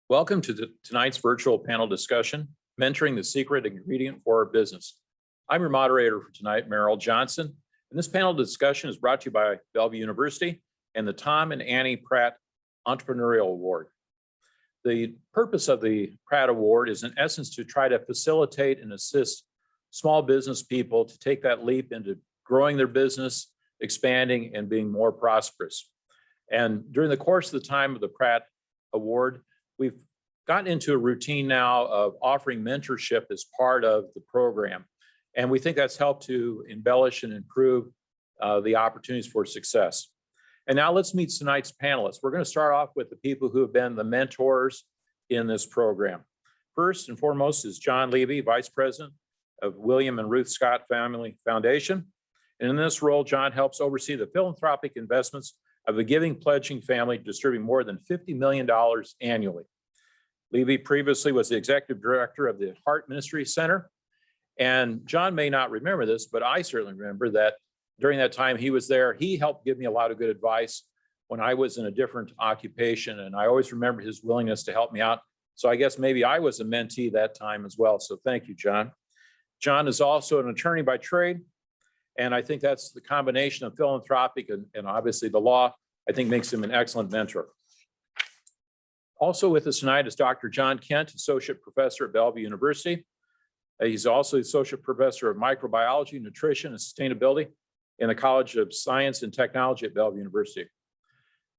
Welcome to tonight's virtual panel discussion, Mentoring the Secret Ingredient for Our Business. I'm your moderator for tonight, Merrill Johnson, and this panel discussion is brought to you by Bellevue University and the Tom and Annie Pratt Entrepreneurial Award. The purpose of the Pratt Award is in essence to try to facilitate and assist small business people to take that leap into growing their business, expanding, and being more prosperous. And during the course of the time of the Pratt Award, we've gotten into a routine now of offering mentorship as part of the program. And we think that's helped to embellish and improve the opportunities for success. And now let's meet tonight's panelists. We're going to start off with the people who have been the mentors in this program. First and foremost is John Levy, Vice President of William and Ruth Scott Family Foundation. And in this role, John helps oversee the philanthropic investments of the Giving Pledging family, distributing more than $50 million annually. Levy previously was the executive director of the Heart Ministry Center. And John may not remember this, but I certainly remember that during that time he was there, he helped give me a lot of good advice when I was in a different occupation. And I always remember his willingness to help me out. So I guess maybe I was a mentee that time as well. So thank you, John. John is also an attorney by trade. And I think that's the combination of philanthropic and obviously the law, I think makes him an excellent mentor. Also with us tonight is Dr. John Kent, Associate Professor at Bellevue University. He's also the Associate Professor of Microbiology, Nutrition, and Sustainability in the College of Science and Technology at Bellevue University.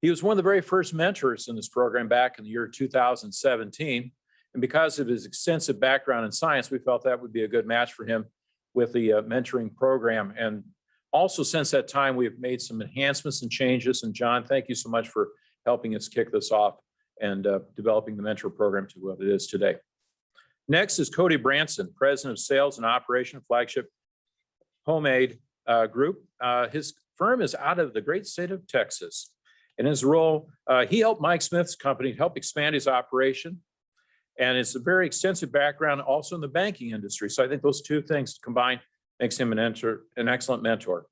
He was one of the very first mentors in this program back in the year 2017. And because of his extensive background in science, we felt that would be a good match for him with the mentoring program. And also since that time, we've made some enhancements and changes. And John, thank you so much for helping us kick this off and developing the mentor program to what it is today. Next is Cody Branson, President of Sales and Operation Flagship Homemade Group. His firm is out of the great state of Texas. In his role, he helped Mike Smith's company help expand his operation. And it's a very extensive background also in the banking industry. So I think those two things combined makes him an excellent mentor.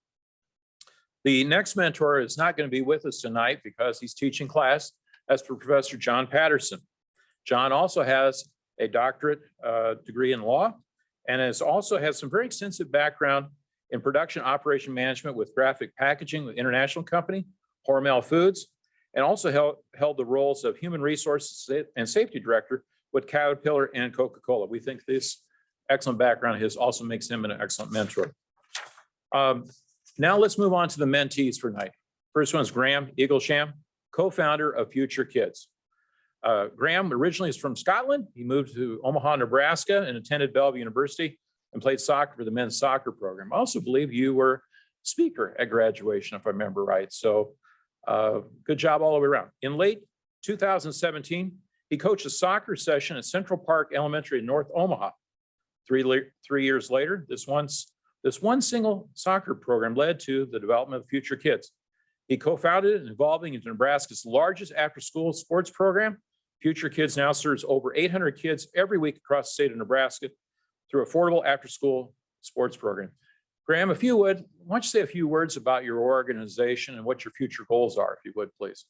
The next mentor is not going to be with us tonight because he's teaching class. That's for Professor John Patterson. John also has a doctorate degree in law and also has some very extensive background in production operation management with Graphic Packaging with International Company, Hormel Foods, and also held the roles of Human Resources and Safety Director with Caterpillar and Coca-Cola. We think this excellent background of his also makes him an excellent mentor. Now let's move on to the mentees for tonight. First one is Graham Eaglesham, co-founder of Future Kids. Graham originally is from Scotland. He moved to Omaha, Nebraska and attended Bellevue University and played soccer for the men's soccer program. I also believe you were speaker at graduation, if I remember right. So good job all the way around. In late 2017, he coached a soccer session at Central Park Elementary in North Omaha. Three years later, this one single soccer program led to the development of Future Kids. He co-founded and evolving into Nebraska's largest after-school sports program. Future Kids now serves over 800 kids every week across the state of Nebraska through affordable after-school sports program. Graham, if you would, why don't you say a few words about your organization and what your future goals are, if you would, please.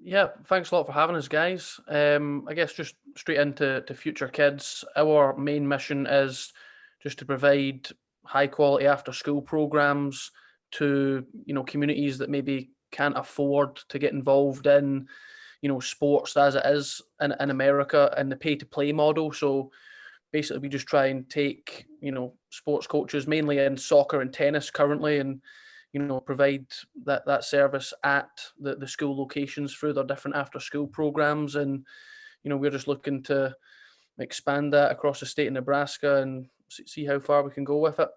Yeah, thanks a lot for having us, guys. I guess just straight into Future Kids. Our main mission is just to provide high quality after school programs to communities that maybe can't afford to get involved in sports as it is in America and the pay to play model. So basically we just try and take sports coaches mainly in soccer and tennis currently and provide that service at the school locations through their different after school programs. And we're just looking to expand that across the state of Nebraska and see how far we can go with it.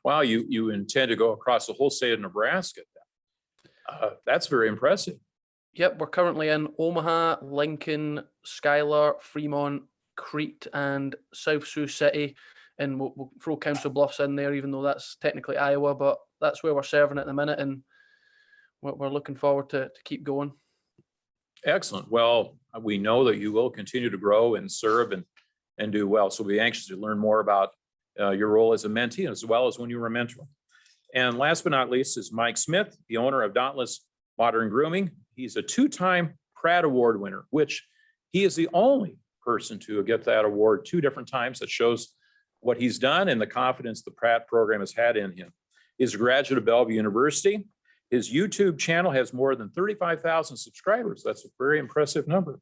Wow, you intend to go across the whole state of Nebraska. That's very impressive. Yep, we're currently in Omaha, Lincoln, Schuyler, Fremont, Crete, and South Sioux City. And we'll throw Council Bluffs in there, even though that's technically Iowa, but that's where we're serving at the minute. And we're looking forward to keep going. Excellent. Well, we know that you will continue to grow and serve and do well. So we'll be anxious to learn more about your role as a mentee as well as when you were a mentor. And last but not least is Mike Smith, the owner of Dauntless Modern Grooming. He's a two-time Pratt Award winner, which he is the only person to get that award 2 different times. That shows what he's done and the confidence the Pratt program has had in him. He's a graduate of Bellevue University. His YouTube channel has more than 35,000 subscribers. That's a very impressive number.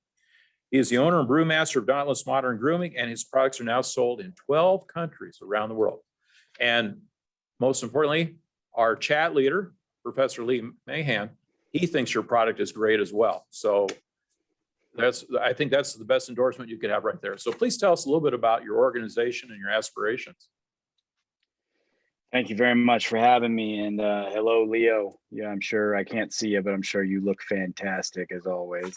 He is the owner and brewmaster of Dauntless Modern Grooming, and his products are now sold in 12 countries around the world. And most importantly, our chat leader, Professor Lee Mahan, he thinks your product is great as well. So I think that's the best endorsement you could have right there. So please tell us a little bit about your organization and your aspirations. Thank you very much for having me. And hello, Leo. Yeah, I'm sure I can't see you, but I'm sure you look fantastic as always.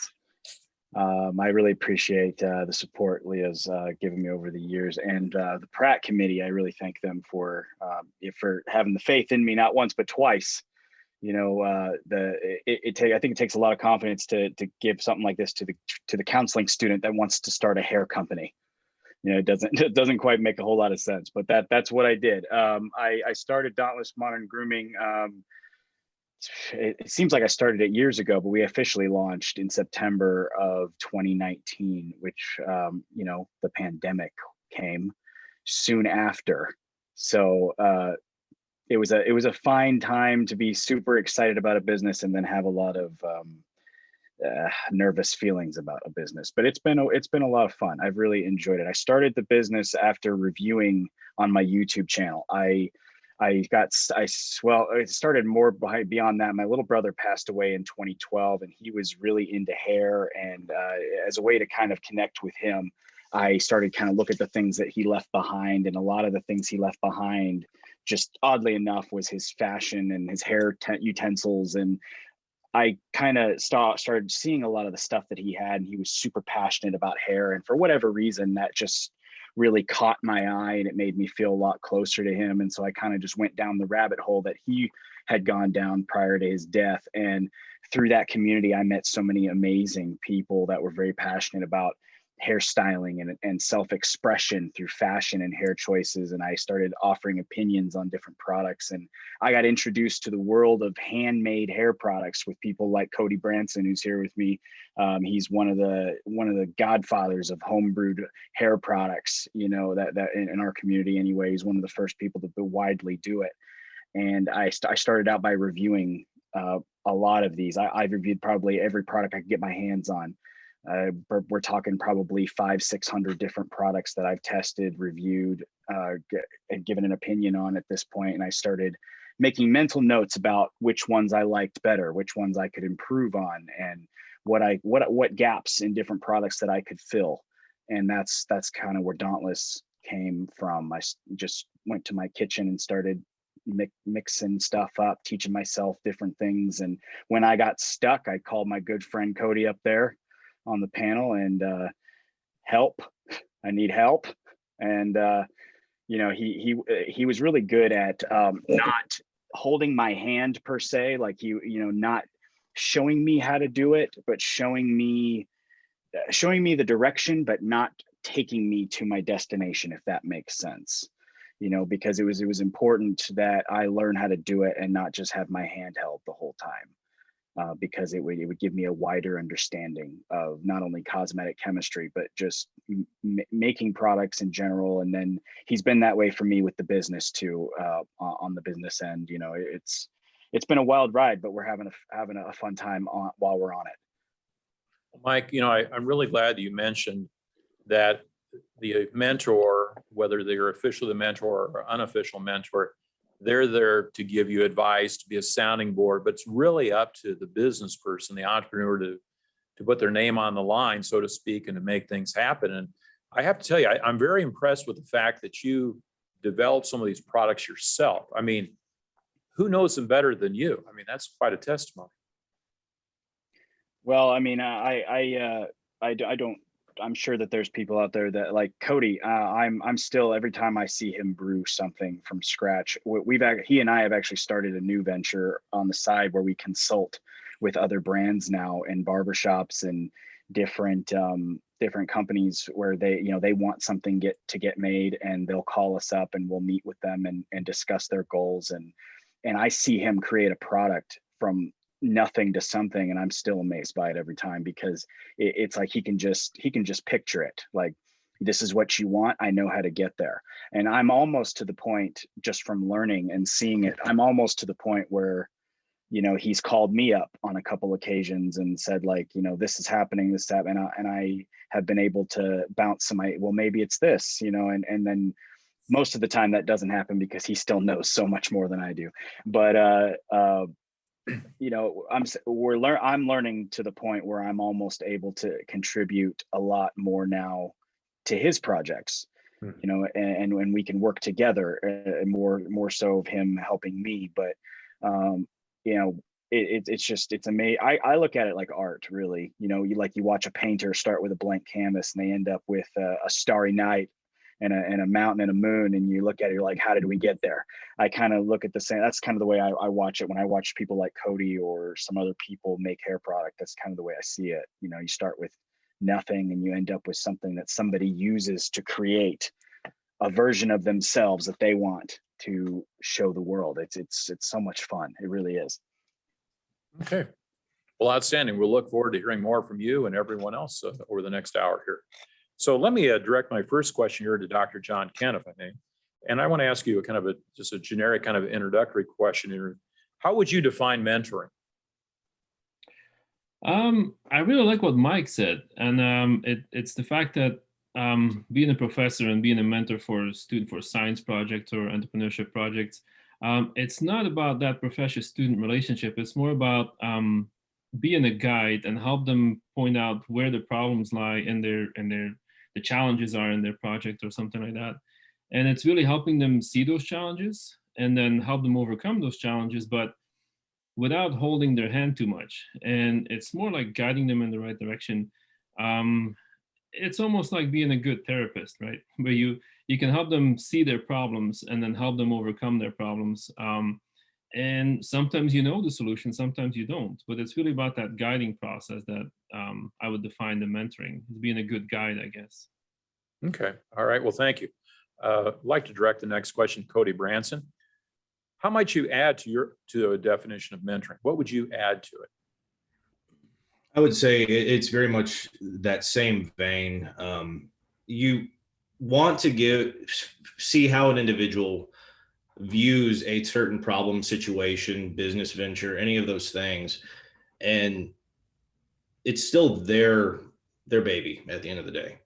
I really appreciate the support Leo's given me over the years, and the Pratt committee. I really thank them for having the faith in me, not once but twice. You know, I think it takes a lot of confidence to give something like this to the counseling student that wants to start a hair company. You know, it doesn't quite make a whole lot of sense, but that's what I did. I started Dauntless Modern Grooming. It seems like I started it years ago, but we officially launched in September of 2019, which, you know, the pandemic came soon after. So it was a fine time to be super excited about a business and then have a lot of nervous feelings about a business. But it's been a lot of fun. I've really enjoyed it. I started the business after reviewing on my YouTube channel. It started more beyond that. My little brother passed away in 2012, and he was really into hair. And as a way to kind of connect with him, I started kind of look at the things that he left behind. And a lot of the things he left behind, just oddly enough, was his fashion and his hair utensils. And I kind of started seeing a lot of the stuff that he had, and he was super passionate about hair. And for whatever reason, that just really caught my eye, and it made me feel a lot closer to him. And so I kind of just went down the rabbit hole that he had gone down prior to his death. And through that community, I met so many amazing people that were very passionate about hairstyling and self-expression through fashion and hair choices. And I started offering opinions on different products. And I got introduced to the world of handmade hair products with people like Cody Branson, who's here with me. He's one of the godfathers of homebrewed hair products, you know, that in our community anyway. He's one of the first people to widely do it. And I started out by reviewing a lot of these. I've reviewed probably every product I could get my hands on. We're talking probably 500-600 different products that I've tested, reviewed, and given an opinion on at this point. And I started making mental notes about which ones I liked better, which ones I could improve on, and what gaps in different products that I could fill. And that's kind of where Dauntless came from. I just went to my kitchen and started mixing stuff up, teaching myself different things. And when I got stuck, I called my good friend Cody up there on the panel and help. I need help. And you know, he was really good at not holding my hand per se, like you know, not showing me how to do it, but showing me the direction, but not taking me to my destination, if that makes sense. You know, because it was important that I learn how to do it and not just have my hand held the whole time. Because it would give me a wider understanding of not only cosmetic chemistry, but just making products in general. And then he's been that way for me with the business too, on the business end. You know, it's been a wild ride, but we're having a fun time while we're on it. Mike, you know, I'm really glad that you mentioned that the mentor, whether they're officially the mentor or unofficial mentor, they're there to give you advice, to be a sounding board, but it's really up to the business person, the entrepreneur, to put their name on the line, so to speak, and to make things happen. And I have to tell you, I'm very impressed with the fact that you developed some of these products yourself. I mean, who knows them better than you? I mean, that's quite a testimony. Well, I mean, I don't. I'm sure that there's people out there that like Cody. I'm still, every time I see him brew something from scratch, he and I have actually started a new venture on the side where we consult with other brands now and barbershops and different companies where they want something get made, and they'll call us up and we'll meet with them and discuss their goals. And I see him create a product from nothing to something, and I'm still amazed by it every time, because it's like he can just picture it. Like, this is what you want, I know how to get there. And I'm almost to the point, just from learning and seeing it, I'm almost to the point where, he's called me up on a couple occasions and said, like, this is happening, this, that, and I have been able to bounce some, well, maybe it's this, and then most of the time that doesn't happen, because he still knows so much more than I do. But I'm learning to the point where I'm almost able to contribute a lot more now to his projects, and when we can work together, more so of him helping me. But it's amazing. I look at it like art, really. You watch a painter start with a blank canvas, and they end up with a starry night and a mountain and a moon, and you look at it, you're like, how did we get there? I kind of look at the same. That's kind of the way I watch it when I watch people like Cody or some other people make hair product. That's kind of the way I see it. You start with nothing, and you end up with something that somebody uses to create a version of themselves that they want to show the world. It's so much fun. It really is. Okay. Well, outstanding. We'll look forward to hearing more from you and everyone else over the next hour here. So let me direct my first question here to Dr. John Kent, if I may. And I want to ask you just a generic kind of introductory question here. How would you define mentoring? I really like what Mike said, and it's the fact that being a professor and being a mentor for a student for science projects or entrepreneurship projects, it's not about that professor-student relationship. It's more about being a guide and help them point out where the problems lie in the challenges are in their project or something like that. And it's really helping them see those challenges and then help them overcome those challenges, but without holding their hand too much. And it's more like guiding them in the right direction. It's almost like being a good therapist, right? Where you can help them see their problems and then help them overcome their problems. And sometimes you know the solution, sometimes you don't. But it's really about that guiding process that I would define the mentoring as being a good guide, I guess. Okay. All right. Well, thank you. I'd like to direct the next question, Cody Branson. How might you add to a definition of mentoring? What would you add to it? I would say it's very much that same vein. You want to see how an individual views a certain problem, situation, business venture, any of those things, and it's still their baby at the end of the day.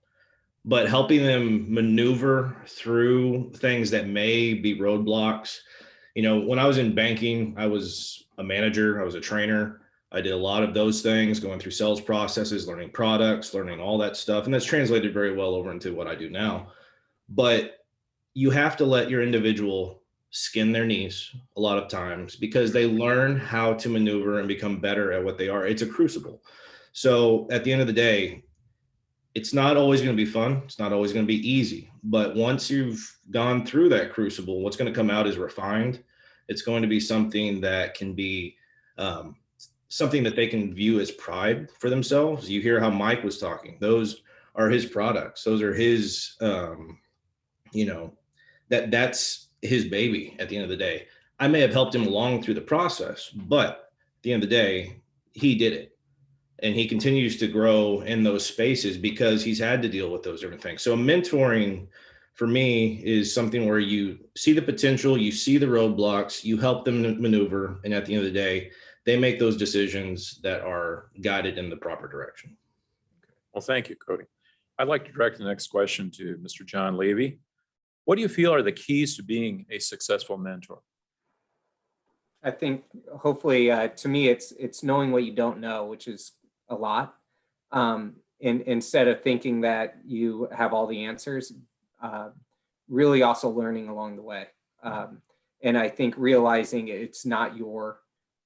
But helping them maneuver through things that may be roadblocks. When I was in banking, I was a manager, I was a trainer. I did a lot of those things, going through sales processes, learning products, learning all that stuff. And that's translated very well over into what I do now. But you have to let your individual skin their knees a lot of times, because they learn how to maneuver and become better at what they are. It's a crucible. So at the end of the day, it's not always going to be fun. It's not always going to be easy. But once you've gone through that crucible, what's going to come out is refined. It's going to be something that can be something that they can view as pride for themselves. You hear how Mike was talking. Those are his products. Those are his, that's his baby at the end of the day. I may have helped him along through the process, but at the end of the day, he did it. And he continues to grow in those spaces because he's had to deal with those different things. So mentoring for me is something where you see the potential, you see the roadblocks, you help them maneuver. And at the end of the day, they make those decisions that are guided in the proper direction. Well, thank you, Cody. I'd like to direct the next question to Mr. John Levy. What do you feel are the keys to being a successful mentor? I think hopefully to me, it's knowing what you don't know, which is a lot. And instead of thinking that you have all the answers, really also learning along the way. And I think realizing it's not your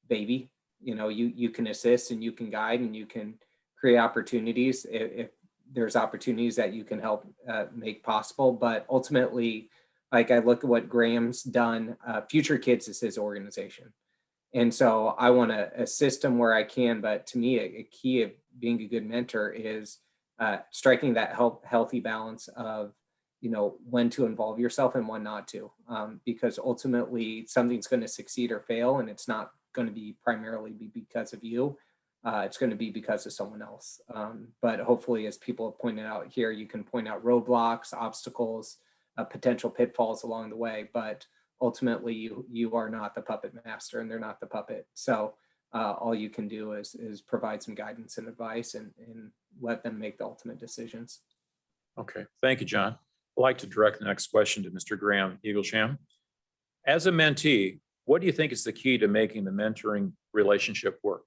baby, you can assist and you can guide and you can create opportunities if there's opportunities that you can help make possible. But ultimately, like I look at what Graham's done, Future Kids is his organization. And so I want to assist him where I can. But to me, a key of being a good mentor is striking that healthy balance of, when to involve yourself and when not to, because ultimately something's going to succeed or fail, and it's not going to be primarily be because of you. It's going to be because of someone else. But hopefully, as people have pointed out here, you can point out roadblocks, obstacles, potential pitfalls along the way. But ultimately, you are not the puppet master, and they're not the puppet. So all you can do is provide some guidance and advice, and let them make the ultimate decisions. Okay, thank you, John. I'd like to direct the next question to Mr. Graham Eaglesham. As a mentee, what do you think is the key to making the mentoring relationship work?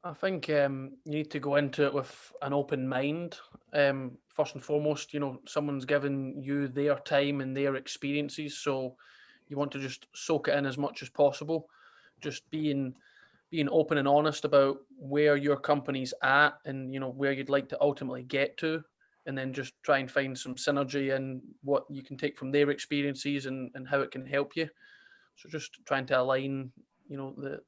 I think you need to go into it with an open mind. First and foremost, someone's given you their time and their experiences, so you want to just soak it in as much as possible. Just being open and honest about where your company's at, and where you'd like to ultimately get to, and then just try and find some synergy in what you can take from their experiences and how it can help you. So just trying to align, the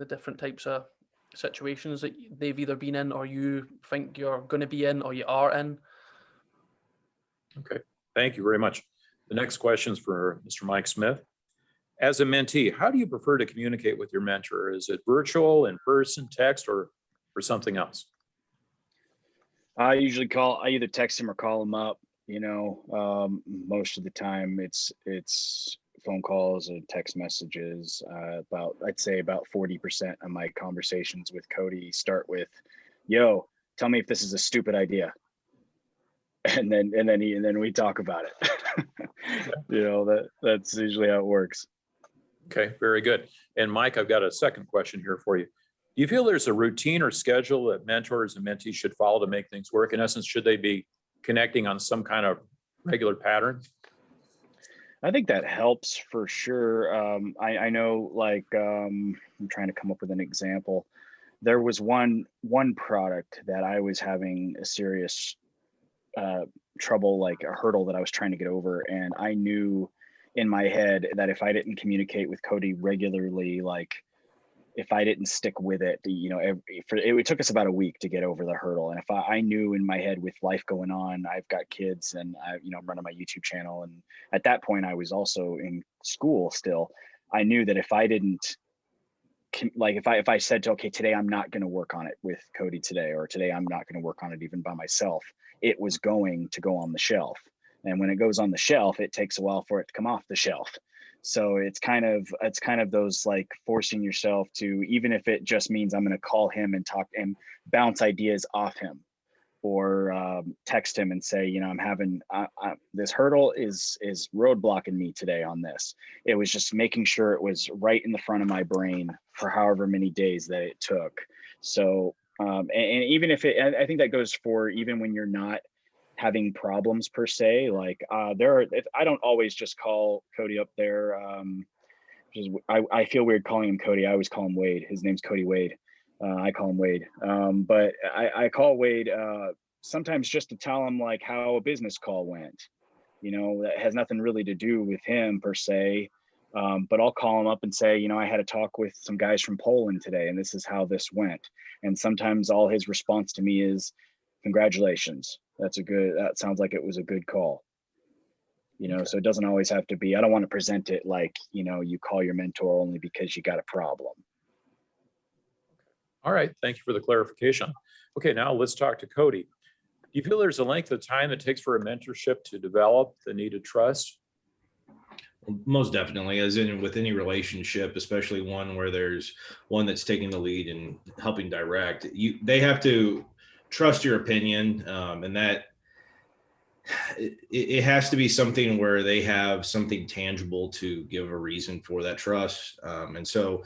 different types of situations that they've either been in, or you think you're going to be in, or you are in. Okay, thank you very much. The next question is for Mr. Mike Smith. As a mentee, how do you prefer to communicate with your mentor? Is it virtual, in person, text, or something else? I usually I either text him or call him up. Most of the time it's phone calls and text messages. I'd say about 40% of my conversations with Cody start with, "Yo, tell me if this is a stupid idea," and then we talk about it. That's usually how it works. Okay, very good. And Mike, I've got a second question here for you. Do you feel there's a routine or schedule that mentors and mentees should follow to make things work? In essence, should they be connecting on some kind of regular pattern? I think that helps for sure. I know, I'm trying to come up with an example. There was one product that I was having a serious trouble, like a hurdle that I was trying to get over. And I knew in my head that if I didn't communicate with Cody regularly, if I didn't stick with it, it took us about a week to get over the hurdle. And if I knew in my head, with life going on, I've got kids, and I'm running my YouTube channel. And at that point I was also in school still. I knew that if I didn't, if I said, okay, today I'm not going to work on it with Cody today, or today I'm not going to work on it even by myself, it was going to go on the shelf. And when it goes on the shelf, it takes a while for it to come off the shelf. So it's kind of those forcing yourself to, even if it just means I'm going to call him and talk and bounce ideas off him, or text him and say, I'm having this hurdle is roadblocking me today on this. It was just making sure it was right in the front of my brain for however many days that it took. So and even if I think that goes for even when you're not having problems per se, I don't always just call Cody up there. I feel weird calling him Cody. I always call him Wade. His name's Cody Wade. I call him Wade. But I call Wade sometimes just to tell him how a business call went. That has nothing really to do with him per se. But I'll call him up and say, I had a talk with some guys from Poland today, and this is how this went. And sometimes all his response to me is, "Congratulations. That sounds like it was a good call." So it doesn't always have to be, I don't want to present it like, you call your mentor only because you got a problem. All right, thank you for the clarification. Okay, now let's talk to Cody. Do you feel there's a length of time it takes for a mentorship to develop the needed trust? Most definitely, as in with any relationship, especially one where there's one that's taking the lead and helping direct, they have to trust your opinion, and that it has to be something where they have something tangible to give a reason for that trust. And so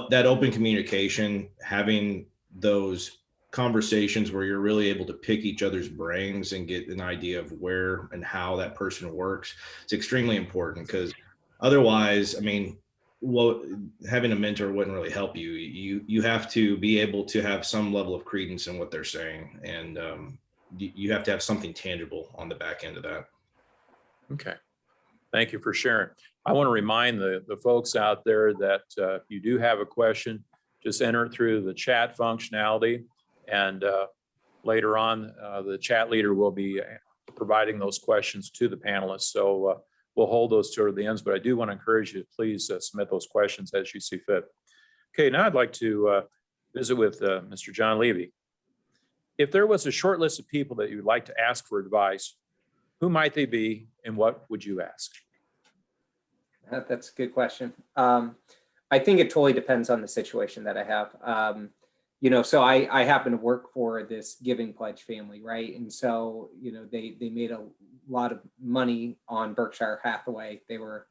that open communication, having those conversations where you're really able to pick each other's brains and get an idea of where and how that person works, it's extremely important, because otherwise, having a mentor wouldn't really help you. You have to be able to have some level of credence in what they're saying, and you have to have something tangible on the back end of that. Okay, thank you for sharing. I want to remind the folks out there that if you do have a question, just enter it through the chat functionality, and later on, the chat leader will be providing those questions to the panelists. So we'll hold those toward the ends, but I do want to encourage you to please submit those questions as you see fit. Okay, now I'd like to visit with Mr. John Levy. If there was a short list of people that you'd like to ask for advice, who might they be and what would you ask? That's a good question. I think it totally depends on the situation that I have. You know, so I happen to work for this Giving Pledge family, right? And so, you know, they made a lot of money on Berkshire Hathaway. They were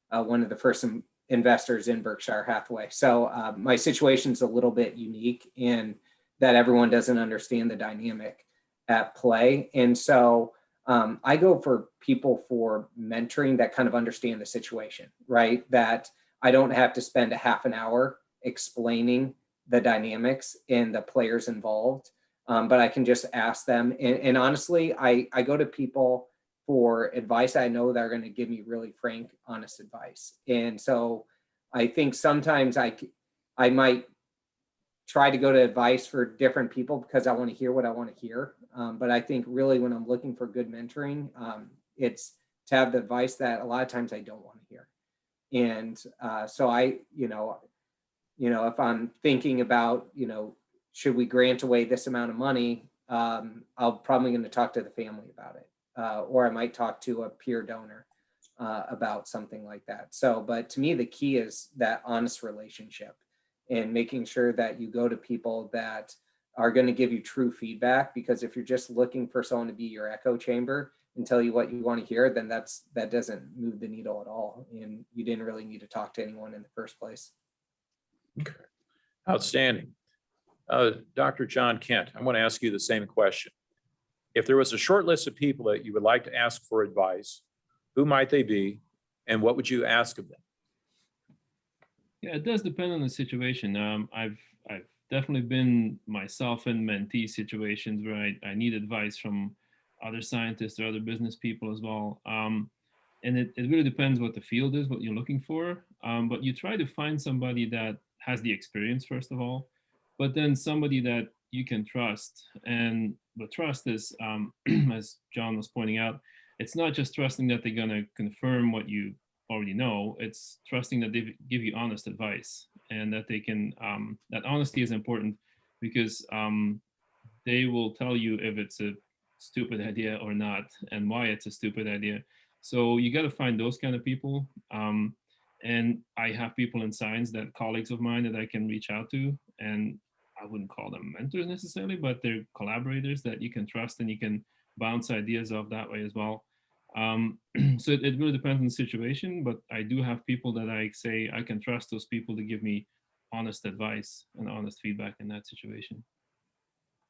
one of the first investors in Berkshire Hathaway. So my situation's a little bit unique in that everyone doesn't understand the dynamic at play. And so I go for people for mentoring that kind of understand the situation, right? That I don't have to spend a half an hour explaining the dynamics and the players involved, but I can just ask them. And honestly, I go to people for advice I know they're going to give me really frank, honest advice. And so I think sometimes I might try to go to advice for different people because I want to hear what I want to hear. But I think really when I'm looking for good mentoring, it's to have the advice that a lot of times I don't want to hear. And so if I'm thinking about, should we grant away this amount of money, I'm probably going to talk to the family about it. Or I might talk to a peer donor about something like that. So, but to me, the key is that honest relationship and making sure that you go to people that are going to give you true feedback. Because if you're just looking for someone to be your echo chamber and tell you what you want to hear, then that doesn't move the needle at all. And you didn't really need to talk to anyone in the first place. Okay, outstanding. Dr. John Kent, I want to ask you the same question. If there was a short list of people that you would like to ask for advice, who might they be and what would you ask of them? Yeah, it does depend on the situation. I've definitely been myself in mentee situations where I need advice from other scientists or other business people as well. And it really depends what the field is, what you're looking for. But you try to find somebody that has the experience, first of all, but then somebody that you can trust. And the trust is, as John was pointing out, it's not just trusting that they're going to confirm what you already know. It's trusting that they give you honest advice and that they can, that honesty is important because they will tell you if it's a stupid idea or not and why it's a stupid idea. So you got to find those kind of people. And I have people in science that colleagues of mine that I can reach out to, and I wouldn't call them mentors necessarily, but they're collaborators that you can trust and you can bounce ideas off that way as well. So it really depends on the situation, but I do have people that I say I can trust those people to give me honest advice and honest feedback in that situation.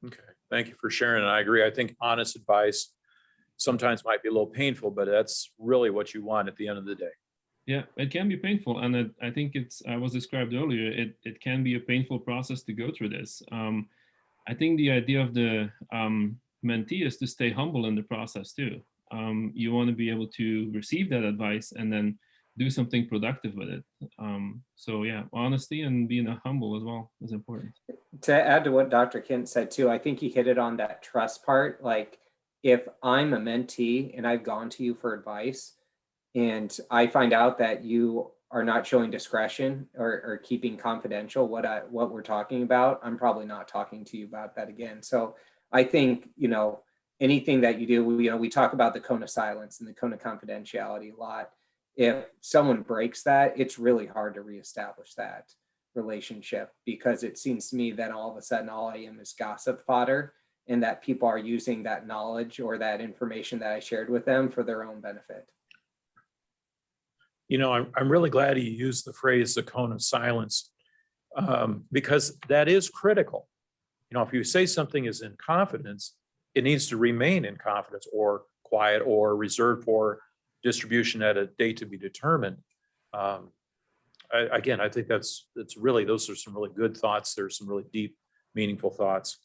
Okay, thank you for sharing. And I agree. I think honest advice sometimes might be a little painful, but that's really what you want at the end of the day. Yeah, it can be painful. And I think I was described earlier, it can be a painful process to go through this. I think the idea of the mentee is to stay humble in the process too. You want to be able to receive that advice and then do something productive with it. So yeah, honesty and being humble as well is important. To add to what Dr. Kent said too, I think he hit it on that trust part. Like if I'm a mentee and I've gone to you for advice and I find out that you are not showing discretion or keeping confidential what we're talking about, I'm probably not talking to you about that again. So I think, anything that you do, we talk about the cone of silence and the cone of confidentiality a lot. If someone breaks that, it's really hard to reestablish that relationship because it seems to me that all of a sudden all I am is gossip fodder and that people are using that knowledge or that information that I shared with them for their own benefit. I'm really glad he used the phrase the cone of silence because that is critical. If you say something is in confidence, it needs to remain in confidence or quiet or reserved for distribution at a date to be determined. I think those are some really good thoughts. There's some really deep, meaningful thoughts.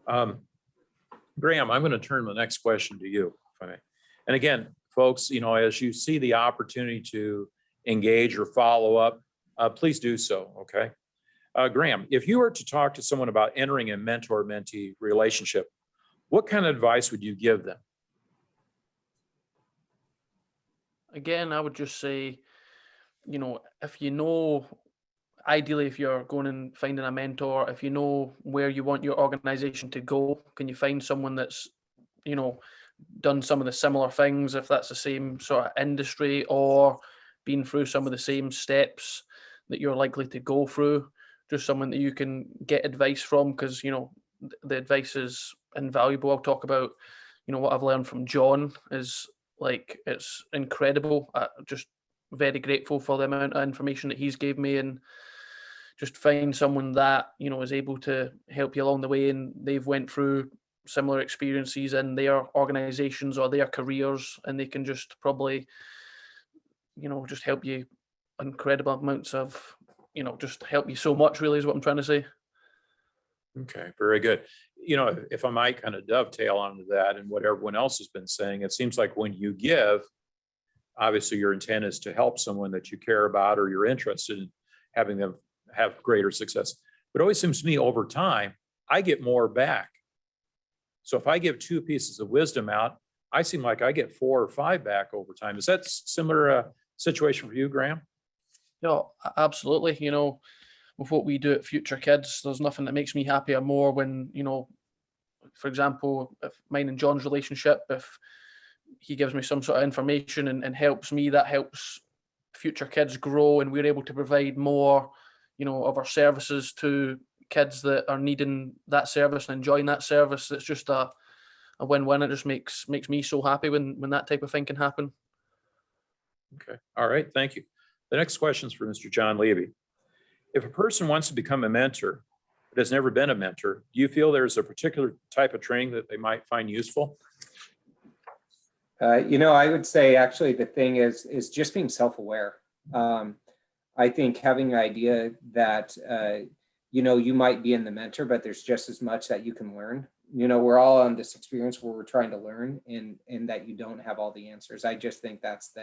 Graham, I'm going to turn the next question to you, if I may. And again, folks, as you see the opportunity to engage or follow up, please do so, okay? Graham, if you were to talk to someone about entering a mentor-mentee relationship, what kind of advice would you give them? again, I would just say, if you know, ideally, if you're going and finding a mentor, if you know where you want your organization to go, can you find someone that's, you know, done some of the similar things, if that's the same sort of industry or been through some of the same steps that you're likely to go through, just someone that you can get advice from, because, the advice is invaluable. I'll talk about, what I've learned from John is like, it's incredible. Just very grateful for the amount of information that he's gave me, and just find someone that, is able to help you along the way, and they've went through similar experiences in their organizations or their careers, and they can just probably, just help you incredible amounts of, just help you so much, really, is what I'm trying to say. Okay, very good. If I might kind of dovetail onto that and what everyone else has been saying, it seems like when you give, obviously your intent is to help someone that you care about or you're interested in having them have greater success. But it always seems to me over time, I get more back. So if I give 2 pieces of wisdom out, I seem like I get 4 or 5 back over time. Is that similar situation for you, Graham? Yeah, absolutely. With what we do at Future Kids, there's nothing that makes me happier more when, for example, if mine and John's relationship, if he gives me some sort of information and helps me, that helps Future Kids grow, and we're able to provide more, of our services to kids that are needing that service and enjoying that service. It's just a win-win. It just makes me so happy when that type of thing can happen. Okay, all right, thank you. The next question is for Mr. John Levy. If a person wants to become a mentor, but has never been a mentor, do you feel there's a particular type of training that they might find useful? I would say actually the thing is just being self-aware. I think having an idea that, you might be in the mentor, but there's just as much that you can learn. We're all on this experience where we're trying to learn, and that you don't have all the answers. I just think that's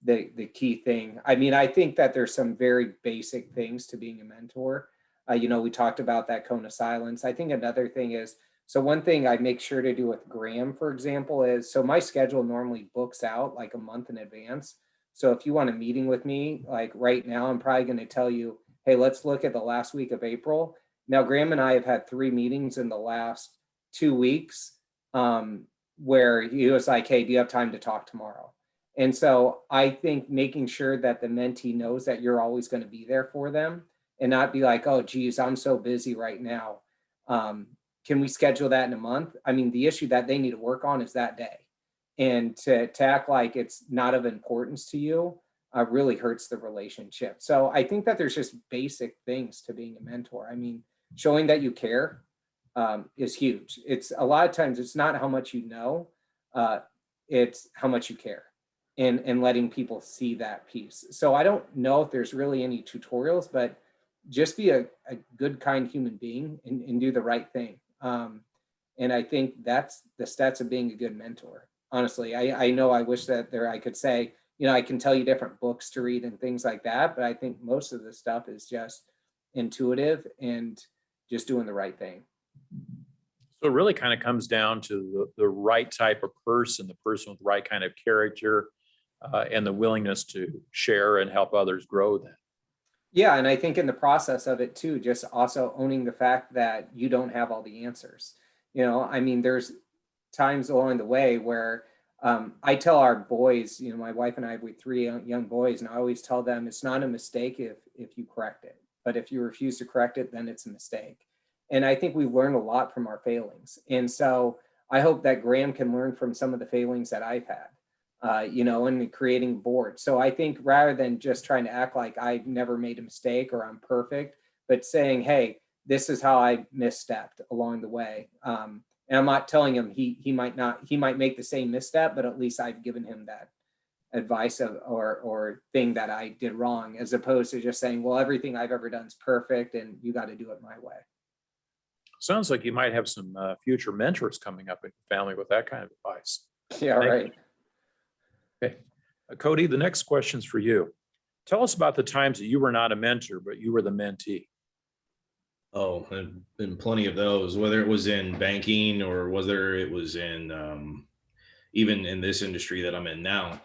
the key thing. I mean, I think that there's some very basic things to being a mentor. We talked about that cone of silence. I think another thing is, so one thing I make sure to do with Graham, for example, is, so my schedule normally books out like a month in advance. So if you want a meeting with me, like right now, I'm probably going to tell you, hey, let's look at the last week of April. Now, Graham and I have had 3 meetings in the last 2 weeks, where he was like, hey, do you have time to talk tomorrow? And so I think making sure that the mentee knows that you're always going to be there for them, and not be like, oh, geez, I'm so busy right now. Can we schedule that in a month? I mean, the issue that they need to work on is that day. And to act like it's not of importance to you really hurts the relationship. So I think that there's just basic things to being a mentor. I mean, showing that you care is huge. It's a lot of times it's not how much you know, it's how much you care, and letting people see that piece. So I don't know if there's really any tutorials, but just be a good, kind human being, and do the right thing. And I think that's the stats of being a good mentor. Honestly, I know I wish that I could say, I can tell you different books to read and things like that, but I think most of the stuff is just intuitive and just doing the right thing. So it really kind of comes down to the right type of person, the person with the right kind of character, and the willingness to share and help others grow that. Yeah, and I think in the process of it too, just also owning the fact that you don't have all the answers. I mean, there's times along the way where I tell our boys, my wife and I have 3 young boys, and I always tell them it's not a mistake if you correct it, but if you refuse to correct it, then it's a mistake. And I think we learn a lot from our failings. And so I hope that Graham can learn from some of the failings that I've had. In creating boards. So I think rather than just trying to act like I've never made a mistake or I'm perfect, but saying, hey, this is how I misstepped along the way. And I'm not telling him he might make the same misstep, but at least I've given him that advice or thing that I did wrong, as opposed to just saying, well, everything I've ever done is perfect and you got to do it my way. Sounds like you might have some future mentors coming up in your family with that kind of advice. Yeah, right. Okay. Cody, the next question's for you. Tell us about the times that you were not a mentor, but you were the mentee. Oh, there's been plenty of those, whether it was in banking or whether it was in even in this industry that I'm in now.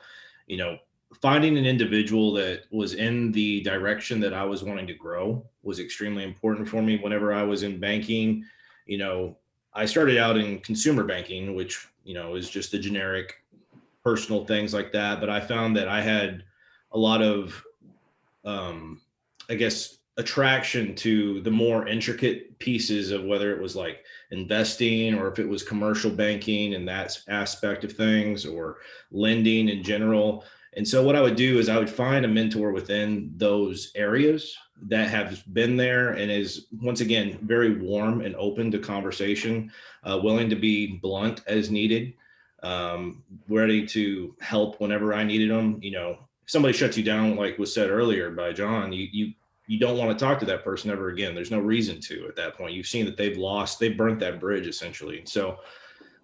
finding an individual that was in the direction that I was wanting to grow was extremely important for me. Whenever I was in banking, you know, I started out in consumer banking, which, you know, is just the generic personal things like that. But I found that I had a lot of, I guess, attraction to the more intricate pieces of whether it was like investing or if it was commercial banking and that aspect of things or lending in general. And so what I would do is I would find a mentor within those areas that have been there and is, once again, very warm and open to conversation, willing to be blunt as needed, ready to help whenever I needed them. You know, if somebody shuts you down, like was said earlier by John, you don't want to talk to that person ever again. There's no reason to at that point. You've seen that they've burnt that bridge essentially. So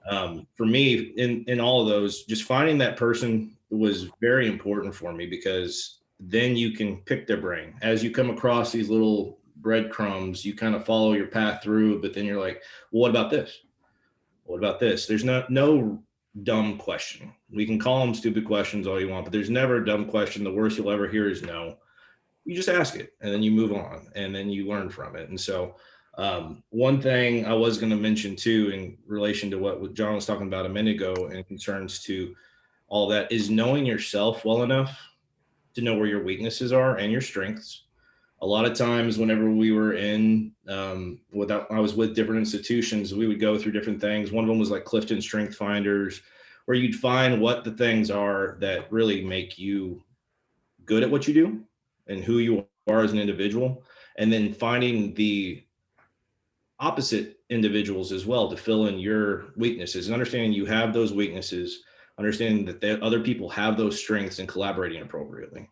for me, in all of those, just finding that person was very important for me, because then you can pick their brain as you come across these little breadcrumbs. You kind of follow your path through, but then you're like, well, what about this? What about this? There's no dumb question. We can call them stupid questions all you want, but there's never a dumb question. The worst you'll ever hear is no. You just ask it and then you move on and then you learn from it. And so one thing I was going to mention too, in relation to what John was talking about a minute ago and concerns to all that, is knowing yourself well enough to know where your weaknesses are and your strengths. A lot of times whenever we were in, I was with different institutions, we would go through different things. One of them was like Clifton Strength Finders, where you'd find what the things are that really make you good at what you do and who you are as an individual, and then finding the opposite individuals as well to fill in your weaknesses and understanding you have those weaknesses, understanding that other people have those strengths, and collaborating appropriately.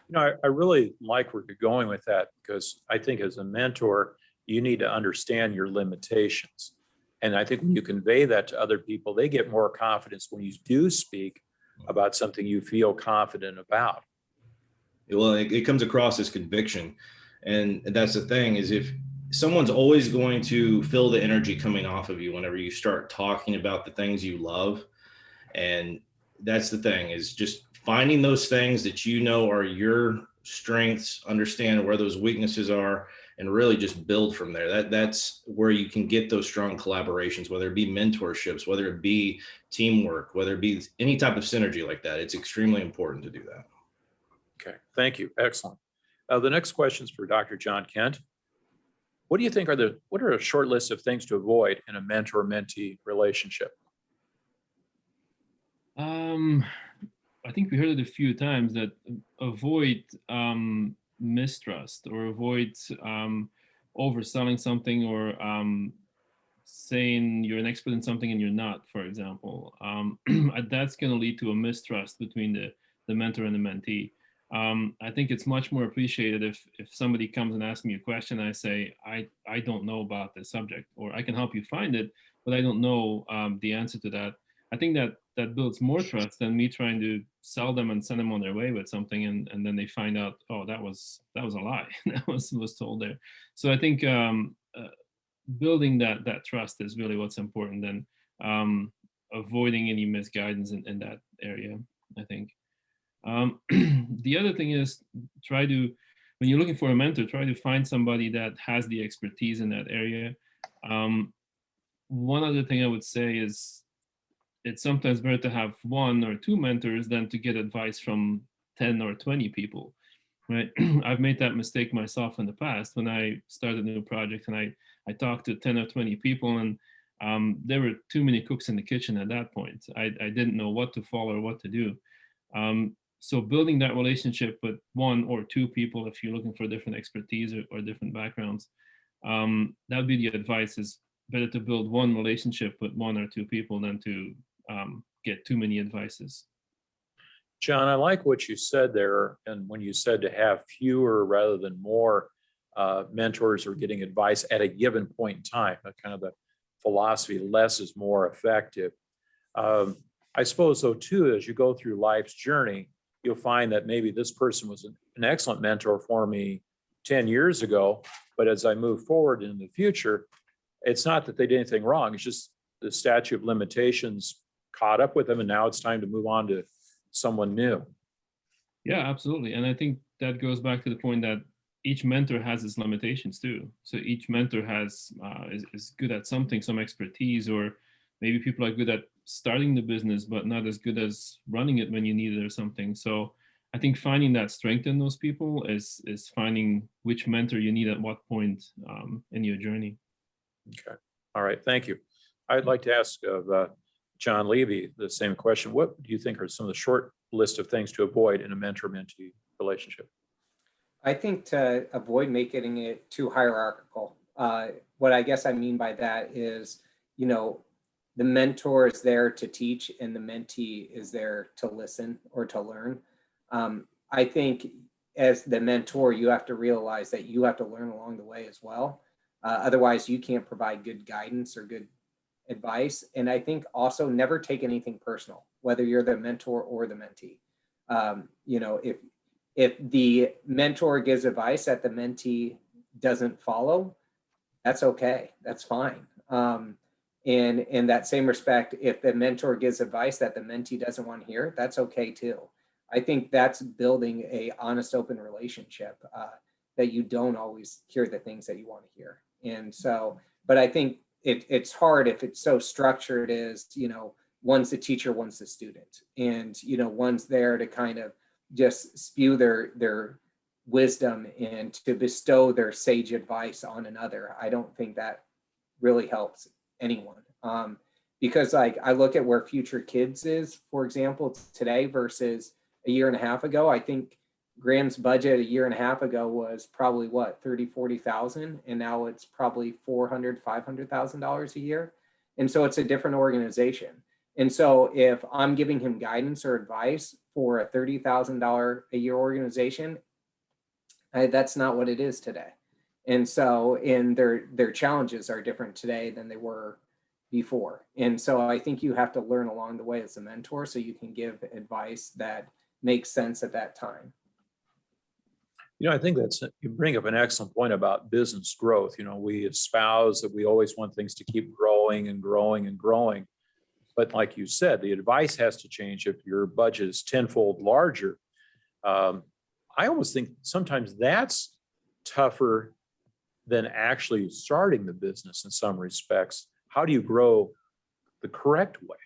You know, I really like where you're going with that, because I think as a mentor, you need to understand your limitations. And I think when you convey that to other people, they get more confidence when you do speak about something you feel confident about. Well, it comes across as conviction. And that's the thing, is if someone's always going to feel the energy coming off of you whenever you start talking about the things you love. And that's the thing, is just finding those things that you know are your strengths, understand where those weaknesses are, and really just build from there. That's where you can get those strong collaborations, whether it be mentorships, whether it be teamwork, whether it be any type of synergy like that. It's extremely important to do that. Okay, thank you. Excellent. The next question is for Dr. John Kent. What do you think what are a short list of things to avoid in a mentor-mentee relationship? I think we heard it a few times, that avoid mistrust, or avoid overselling something, or saying you're an expert in something and you're not, for example. That's going to lead to a mistrust between the mentor and the mentee. I think it's much more appreciated if somebody comes and asks me a question, I say, I don't know about this subject, or I can help you find it, but I don't know the answer to that. I think that builds more trust than me trying to sell them and send them on their way with something, and then they find out, oh, that was a lie. That was told there. So I think building that trust is really what's important, and avoiding any misguidance in that area, I think. The other thing is, when you're looking for a mentor, try to find somebody that has the expertise in that area. One other thing I would say is, it's sometimes better to have one or two mentors than to get advice from 10 or 20 people, right? I've made that mistake myself in the past when I started a new project, and I talked to 10 or 20 people, and there were too many cooks in the kitchen at that point. I didn't know what to follow or what to do. So building that relationship with one or two people, if you're looking for different expertise or different backgrounds, that would be the advice. Is better to build one relationship with one or two people than to get too many advices. John, I like what you said there. And when you said to have fewer rather than more mentors or getting advice at a given point in time, kind of the philosophy, less is more effective. I suppose so too, as you go through life's journey, you'll find that maybe this person was an excellent mentor for me 10 years ago, but as I move forward in the future, it's not that they did anything wrong. It's just the statute of limitations caught up with them, and now it's time to move on to someone new. Yeah, absolutely. And I think that goes back to the point that each mentor has its limitations too. So each mentor is good at something, some expertise, or maybe people are good at starting the business, but not as good as running it when you need it or something. So I think finding that strength in those people is finding which mentor you need at what point in your journey. Okay. All right. Thank you. I'd like to ask of John Levy the same question. What do you think are some of the short list of things to avoid in a mentor-mentee relationship? I think to avoid making it too hierarchical. What I guess I mean by that is, you know, the mentor is there to teach and the mentee is there to listen or to learn. I think as the mentor, you have to realize that you have to learn along the way as well. Otherwise, you can't provide good guidance or good advice. And I think also never take anything personal, whether you're the mentor or the mentee. You know, if the mentor gives advice that the mentee doesn't follow, that's okay. That's fine. And in that same respect, if the mentor gives advice that the mentee doesn't want to hear, that's okay too. I think that's building a honest, open relationship that you don't always hear the things that you want to hear. And so, but I think it's hard if it's so structured as, you know, one's the teacher, one's the student. And, you know, one's there to kind of just spew their wisdom and to bestow their sage advice on another. I don't think that really helps anyone. Because like I look at where Future Kids is, for example, today versus a year and a half ago. I think Graham's budget a year and a half ago was probably what, 30, 40,000. And now it's probably $400,000, $500,000 a year. And so it's a different organization. And so if I'm giving him guidance or advice for a $30,000 a year organization, that's not what it is today. And so their challenges are different today than they were before. And so I think you have to learn along the way as a mentor so you can give advice that makes sense at that time. You know, I think you bring up an excellent point about business growth. You know, we espouse that we always want things to keep growing and growing and growing. But like you said, the advice has to change if your budget is tenfold larger. I almost think sometimes that's tougher than actually starting the business in some respects. How do you grow the correct way?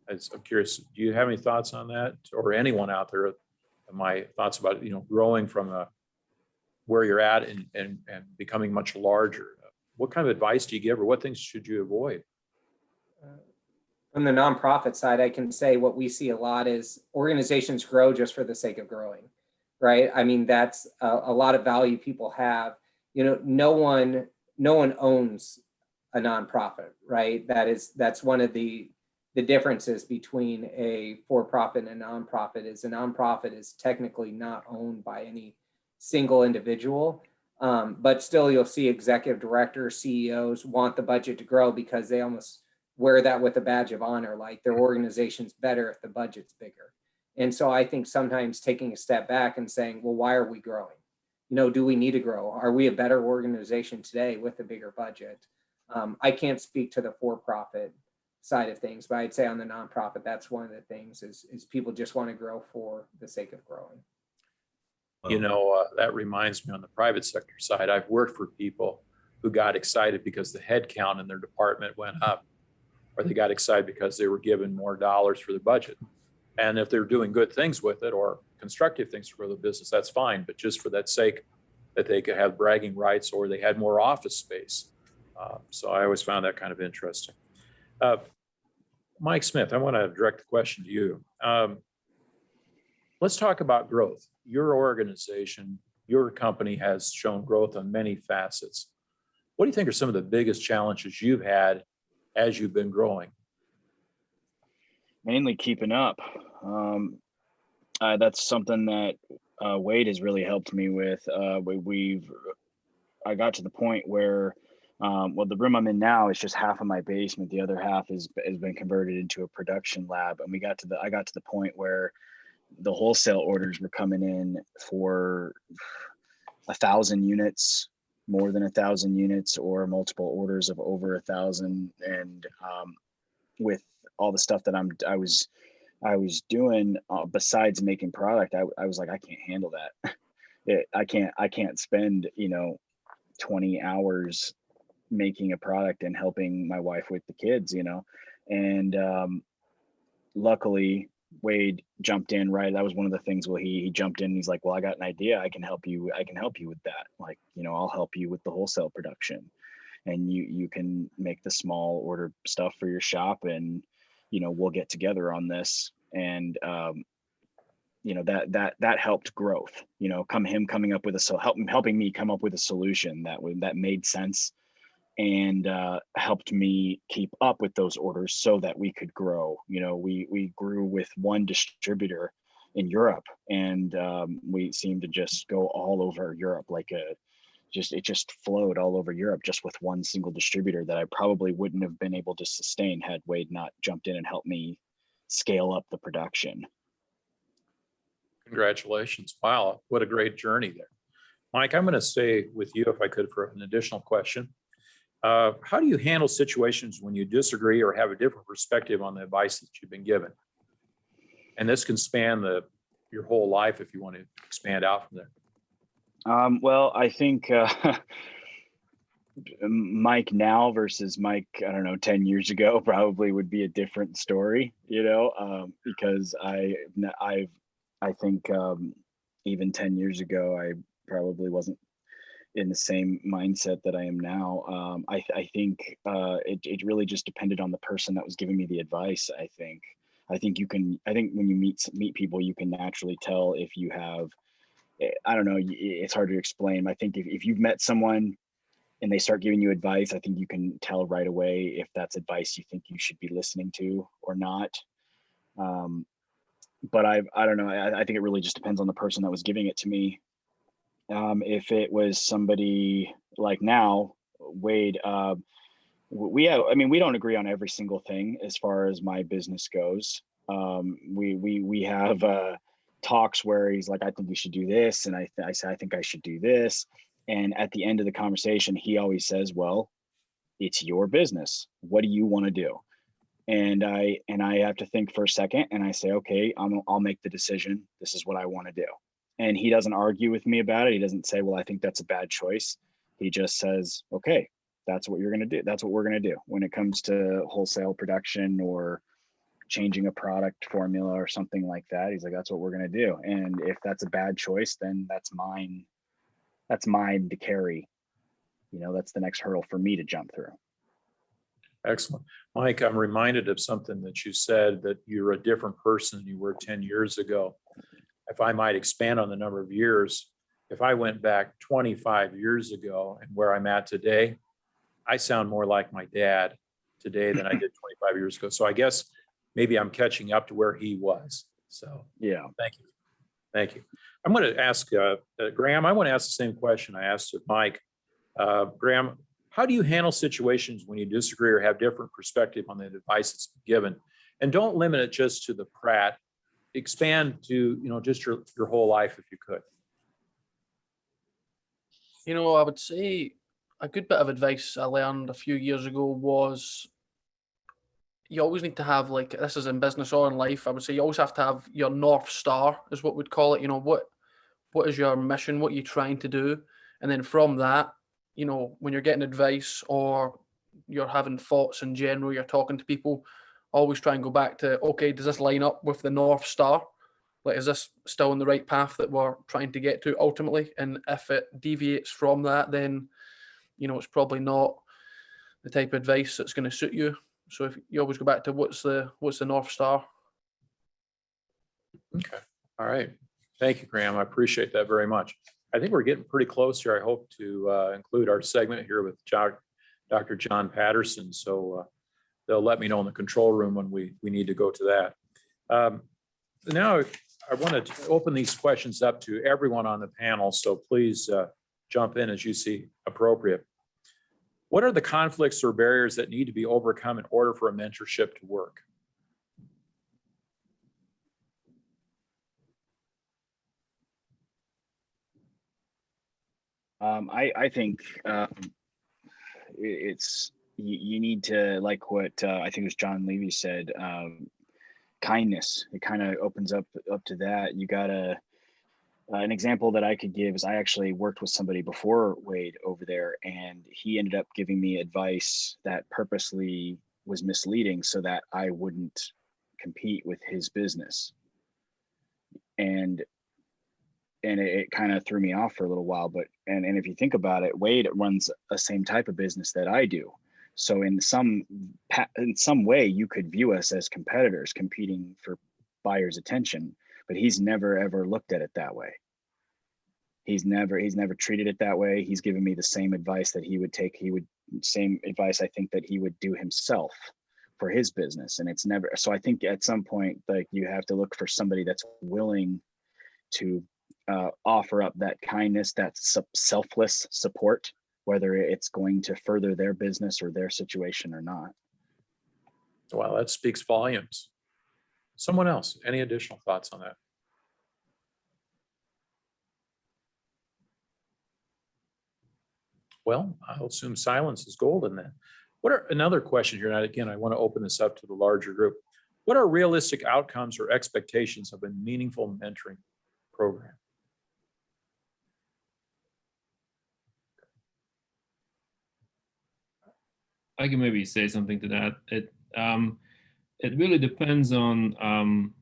I'm curious, do you have any thoughts on that, or anyone out there? My thoughts about, you know, growing from where you're at and becoming much larger. What kind of advice do you give, or what things should you avoid? On the nonprofit side, I can say what we see a lot is organizations grow just for the sake of growing, right? I mean, that's a lot of value people have. You know, no one owns a nonprofit, right? That's one of the differences between a for-profit and a nonprofit is a nonprofit is technically not owned by any single individual. But still you'll see executive directors, CEOs want the budget to grow because they almost wear that with a badge of honor, like their organization's better if the budget's bigger. And so I think sometimes taking a step back and saying, well, why are we growing? You know, do we need to grow? Are we a better organization today with a bigger budget? I can't speak to the for-profit side of things, but I'd say on the nonprofit, that's one of the things is people just want to grow for the sake of growing. You know, that reminds me on the private sector side, I've worked for people who got excited because the head count in their department went up, or they got excited because they were given more dollars for the budget. And if they're doing good things with it or constructive things for the business, that's fine. But just for that sake that they could have bragging rights or they had more office space. So I always found that kind of interesting. Mike Smith, I want to direct the question to you. Let's talk about growth. Your organization, your company has shown growth on many facets. What do you think are some of the biggest challenges you've had as you've been growing? Mainly keeping up. That's something that Wade has really helped me with. I got to the point where, well, the room I'm in now is just half of my basement. The other half has been converted into a production lab. And I got to the point where the wholesale orders were coming in for 1,000 units, more than 1,000 units, or multiple orders of over 1,000. And with all the stuff that I was doing besides making product, I was like, I can't handle that. I can't spend, 20 hours making a product and helping my wife with the kids, and luckily Wade jumped in, right? That was one of the things where he jumped in. He's like, well, I got an idea. I can help you with that. Like, I'll help you with the wholesale production, and you can make the small order stuff for your shop, and we'll get together on this. And that helped growth, coming up with helping me come up with a solution that made sense, and helped me keep up with those orders so that we could grow. We grew with one distributor in Europe, and we seemed to just go all over Europe it just flowed all over Europe just with one single distributor that I probably wouldn't have been able to sustain had Wade not jumped in and helped me scale up the production. Congratulations. Wow, what a great journey there. Mike, I'm going to stay with you if I could for an additional question. How do you handle situations when you disagree or have a different perspective on the advice that you've been given? And this can span your whole life if you want to expand out from there. Well, I think Mike now versus Mike, I don't know, 10 years ago probably would be a different story, because I think even 10 years ago, I probably wasn't in the same mindset that I am now. I think it really just depended on the person that was giving me the advice. I think when you meet people, you can naturally tell if you have, I don't know, it's hard to explain. I think if you've met someone and they start giving you advice, I think you can tell right away if that's advice you think you should be listening to or not. But I don't know. I think it really just depends on the person that was giving it to me. If it was somebody like now, Wade, we don't agree on every single thing as far as my business goes. We have talks where he's like, I think we should do this, and I say I think I should do this. And at the end of the conversation, he always says, well, it's your business. What do you want to do? And I have to think for a second, and I say, okay, I'll make the decision. This is what I want to do. And he doesn't argue with me about it. He doesn't say, well, I think that's a bad choice. He just says, okay, that's what you're going to do. That's what we're going to do when it comes to wholesale production or changing a product formula or something like that. He's like, that's what we're going to do. And if that's a bad choice, then that's mine to carry. That's the next hurdle for me to jump through. Excellent. Mike, I'm reminded of something that you said, that you're a different person than you were 10 years ago. If I might expand on the number of years, if I went back 25 years ago and where I'm at today, I sound more like my dad today than I did 25 years ago. So I guess maybe I'm catching up to where he was. So yeah, thank you. Thank you. I'm going to ask Graham, I want to ask the same question I asked of Mike. Graham, how do you handle situations when you disagree or have different perspective on the advice that's given? And don't limit it just to the Pratt. Expand to, just your whole life if you could. I would say a good bit of advice I learned a few years ago was you always need to have, like, this is in business or in life, I would say you always have to have your North Star, is what we'd call it. What is your mission? What are you trying to do? And then from that, when you're getting advice or you're having thoughts in general, you're talking to people, always try and go back to, okay, does this line up with the North Star? Like, is this still in the right path that we're trying to get to ultimately? And if it deviates from that, then, it's probably not the type of advice that's going to suit you. So if you always go back to what's the North Star. Okay. All right. Thank you, Graham. I appreciate that very much. I think we're getting pretty close here. I hope to include our segment here with Dr. John Patterson. So they'll let me know in the control room when we need to go to that. Now, I want to open these questions up to everyone on the panel. So please jump in as you see appropriate. What are the conflicts or barriers that need to be overcome in order for a mentorship to work? I think it's you need to, like what I think it was John Levy said, kindness. It kind of opens up to that. You gotta, an example that I could give is I actually worked with somebody before Wade over there, and he ended up giving me advice that purposely was misleading so that I wouldn't compete with his business. And it kind of threw me off for a little while, but and if you think about it, Wade runs the same type of business that I do. So in some way you could view us as competitors competing for buyers' attention, but he's never ever looked at it that way. He's never treated it that way. He's given me the same advice that he would take. Same advice I think that he would do himself for his business. And it's never, so I think at some point, like, you have to look for somebody that's willing to offer up that kindness, that selfless support, whether it's going to further their business or their situation or not. Wow, that speaks volumes. Someone else, any additional thoughts on that? Well, I'll assume silence is golden then. What are, another question here, and again, I want to open this up to the larger group. What are realistic outcomes or expectations of a meaningful mentoring program? I can maybe say something to that. It really depends on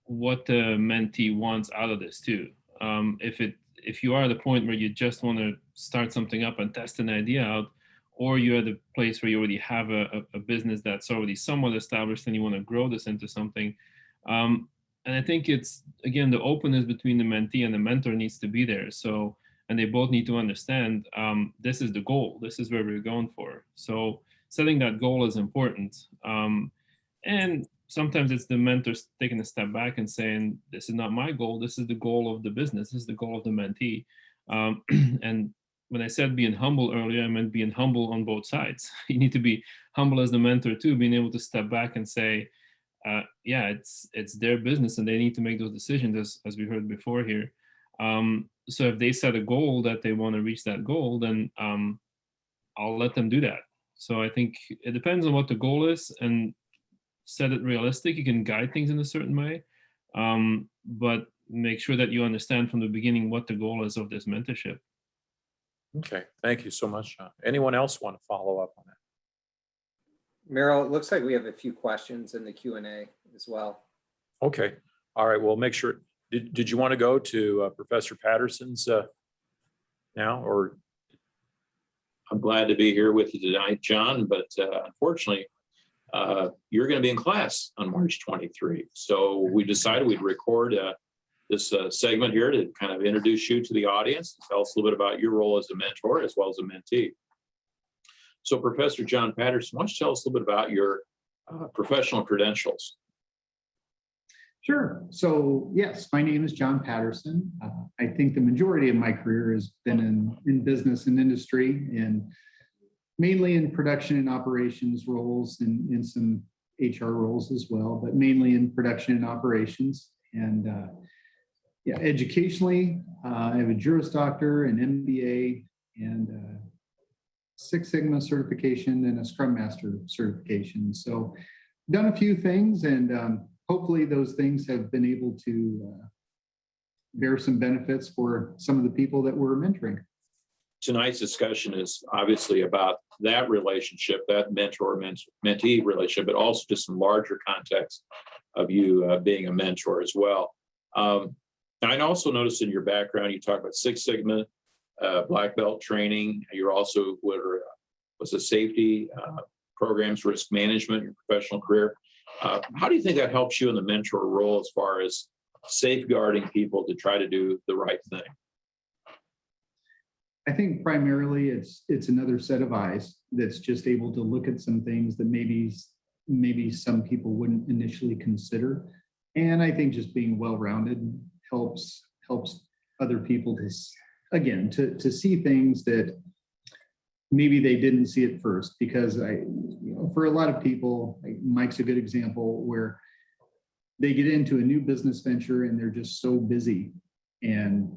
what the mentee wants out of this too. If you are at the point where you just want to start something up and test an idea out, or you're at a place where you already have a business that's already somewhat established and you want to grow this into something. And I think it's, again, the openness between the mentee and the mentor needs to be there. So, and they both need to understand this is the goal. This is where we're going for. So setting that goal is important. And sometimes it's the mentor taking a step back and saying, this is not my goal. This is the goal of the business. This is the goal of the mentee. And when I said being humble earlier, I meant being humble on both sides. You need to be humble as the mentor too, being able to step back and say, yeah, it's their business and they need to make those decisions as we heard before here. So if they set a goal that they want to reach that goal, then I'll let them do that. So I think it depends on what the goal is and set it realistic. You can guide things in a certain way, but make sure that you understand from the beginning what the goal is of this mentorship. Okay, thank you so much, John. Anyone else want to follow up on that? Meryl, it looks like we have a few questions in the Q&A as well. Okay, all right, we'll make sure. Did you want to go to Professor Patterson's now, or? I'm glad to be here with you tonight, John, but unfortunately, you're going to be in class on March 23. So we decided we'd record this segment here to kind of introduce you to the audience, tell us a little bit about your role as a mentor as well as a mentee. So Professor John Patterson, why don't you tell us a little bit about your professional credentials? Sure. So yes, my name is John Patterson. I think the majority of my career has been in business and industry, and mainly in production and operations roles and in some HR roles as well, but mainly in production and operations. And yeah, educationally, I have a Juris Doctor, an MBA, and Six Sigma certification and a Scrum Master certification. So done a few things, and hopefully those things have been able to bear some benefits for some of the people that we're mentoring. Tonight's discussion is obviously about that relationship, that mentor-mentee relationship, but also just some larger context of you being a mentor as well. I also noticed in your background, you talk about Six Sigma, black belt training. You're also was a safety programs, risk management, your professional career. How do you think that helps you in the mentor role as far as safeguarding people to try to do the right thing? I think primarily it's another set of eyes that's just able to look at some things that maybe some people wouldn't initially consider. And I think just being well-rounded helps other people to see things that maybe they didn't see at first, because for a lot of people, like Mike's a good example, where they get into a new business venture and they're just so busy, and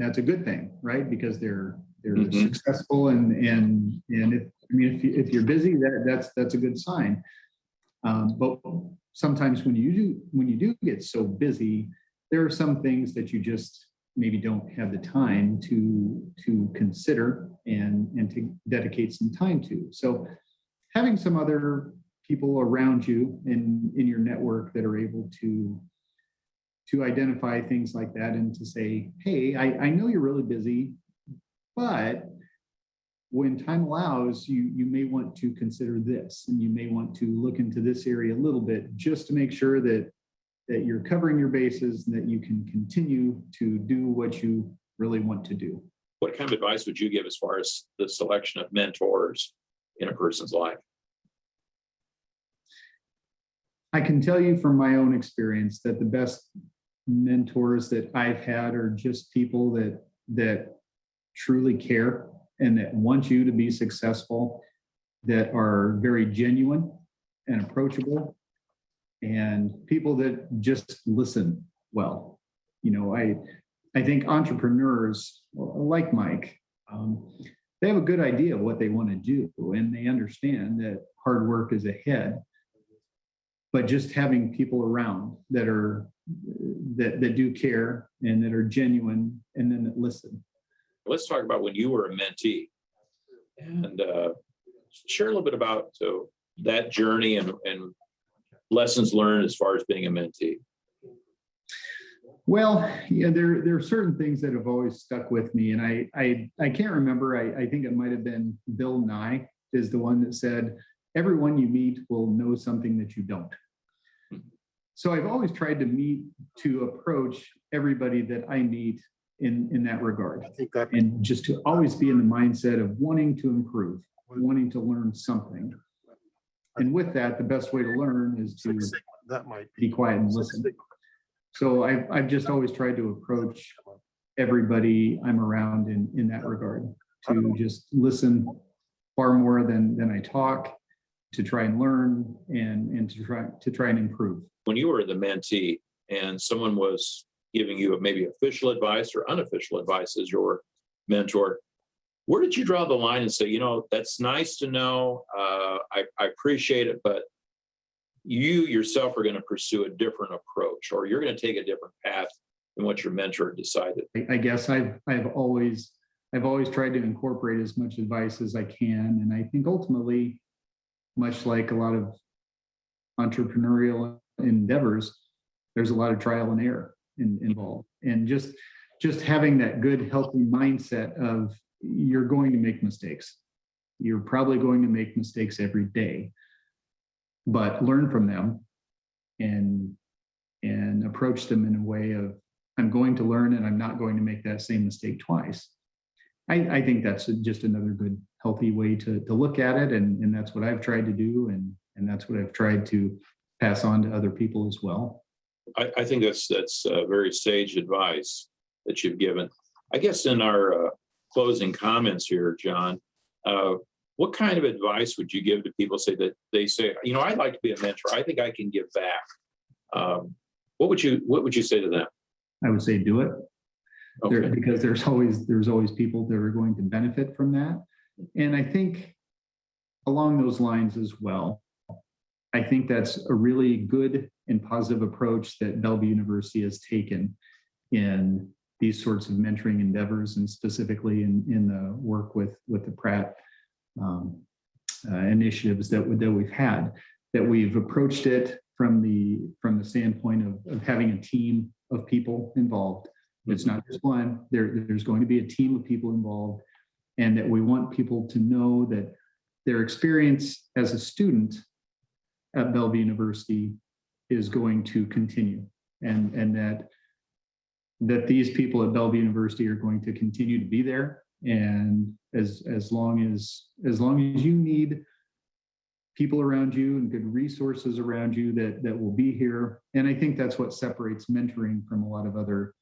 that's a good thing, right? Because they're successful, and I mean, if you're busy, that's a good sign. But sometimes when you do get so busy, there are some things that you just maybe don't have the time to consider and to dedicate some time to. So having some other people around you in your network that are able to identify things like that and to say, hey, I know you're really busy, but when time allows, you may want to consider this, and you may want to look into this area a little bit just to make sure that you're covering your bases and that you can continue to do what you really want to do. What kind of advice would you give as far as the selection of mentors in a person's life? I can tell you from my own experience that the best mentors that I've had are just people that truly care and that want you to be successful, that are very genuine and approachable, and people that just listen well. You know, I think entrepreneurs like Mike, they have a good idea of what they want to do, and they understand that hard work is ahead. But just having people around that do care and that are genuine and then that listen. Let's talk about when you were a mentee, and share a little bit about that journey and lessons learned as far as being a mentee. Well, yeah, there are certain things that have always stuck with me, and I can't remember. I think it might have been Bill Nye is the one that said, "Everyone you meet will know something that you don't." So I've always tried to approach everybody that I meet in that regard, and just to always be in the mindset of wanting to improve, wanting to learn something. And with that, the best way to learn is to be quiet and listen. So I've just always tried to approach everybody I'm around in that regard, to just listen far more than I talk, to try and learn and to try and improve. When you were the mentee and someone was giving you maybe official advice or unofficial advice as your mentor, where did you draw the line and say, you know, that's nice to know, I appreciate it, but you yourself are going to pursue a different approach, or you're going to take a different path than what your mentor decided? I guess I've always tried to incorporate as much advice as I can, and I think ultimately, much like a lot of entrepreneurial endeavors, there's a lot of trial and error involved, and just having that good, healthy mindset of you're going to make mistakes. You're probably going to make mistakes every day, but learn from them and approach them in a way of, I'm going to learn and I'm not going to make that same mistake twice. I think that's just another good, healthy way to look at it. And that's what I've tried to do. And that's what I've tried to pass on to other people as well. I think that's very sage advice that you've given. I guess in our closing comments here, John, what kind of advice would you give to people that they say, you know, I'd like to be a mentor. I think I can give back. What would you say to them? I would say do it. Okay. Because there's always people that are going to benefit from that. And I think along those lines as well, I think that's a really good and positive approach that Bellevue University has taken in these sorts of mentoring endeavors, and specifically in the work with the Pratt initiatives that we've had, that we've approached it from the standpoint of having a team of people involved. It's not just one. There's going to be a team of people involved, and that we want people to know that their experience as a student at Bellevue University is going to continue, and that these people at Bellevue University are going to continue to be there. And as long as you need people around you and good resources around you that will be here. And I think that's what separates mentoring from a lot of other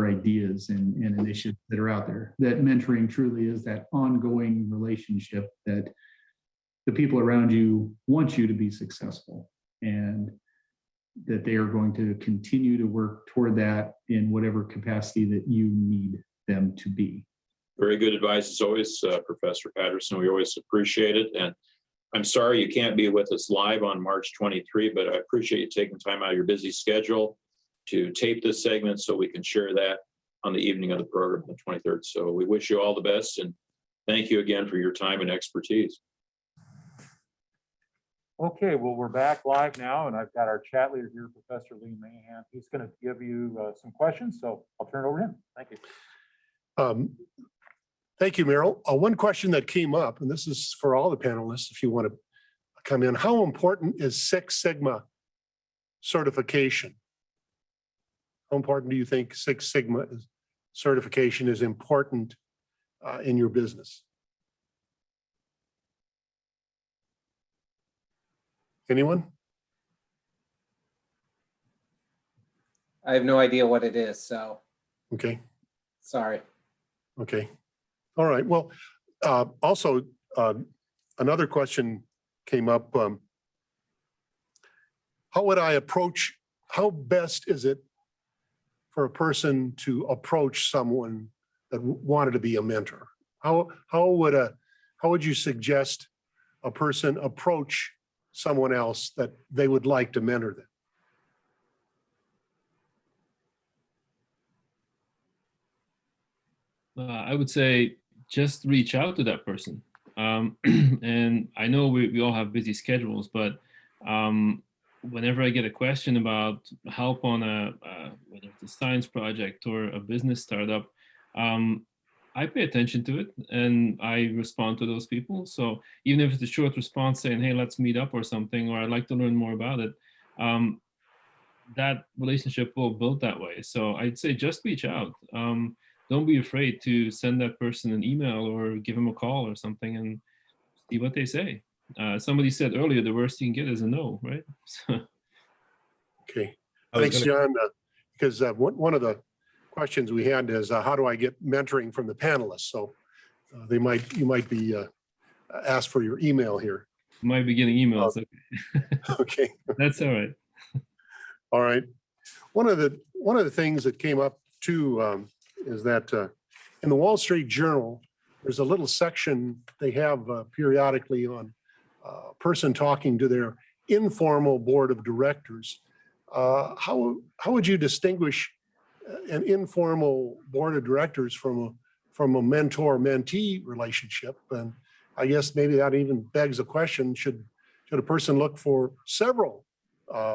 ideas and initiatives that are out there. That mentoring truly is that ongoing relationship that the people around you want you to be successful, and that they are going to continue to work toward that in whatever capacity that you need them to be. Very good advice as always, Professor Patterson. We always appreciate it. And I'm sorry you can't be with us live on March 23, but I appreciate you taking time out of your busy schedule to tape this segment so we can share that on the evening of the program, the 23rd. So we wish you all the best and thank you again for your time and expertise. Okay, well, we're back live now, and I've got our chat leader here, Professor Lee Mahan. He's going to give you some questions, so I'll turn it over to him. Thank you. Thank you, Merrill. One question that came up, and this is for all the panelists, if you want to come in, how important is Six Sigma certification? How important do you think Six Sigma certification is important in your business? Anyone? I have no idea what it is, so Okay, sorry. okay. All right, well, also, another question came up. How would I approach, how best is it for a person to approach someone that wanted to be a mentor? How would you suggest a person approach someone else that they would like to mentor them? I would say just reach out to that person. And I know we all have busy schedules, but whenever I get a question about help on whether it's a science project or a business startup, I pay attention to it and I respond to those people. So even if it's a short response saying, hey, let's meet up or something, or I'd like to learn more about it, that relationship will build that way. So I'd say just reach out. Don't be afraid to send that person an email or give them a call or something and see what they say. Somebody said earlier, the worst you can get is a no, right? Okay, I was thanks, gonna- John. Because one of the questions we had is how do I get mentoring from the panelists? So you might be asked for your email here. Might be getting emails. Okay, That's all right. all right. One of the things that came up too is that in the Wall Street Journal, there's a little section they have periodically on a person talking to their informal board of directors. How would you distinguish an informal board of directors from a mentor-mentee relationship? And I guess maybe that even begs a question: should a person look for several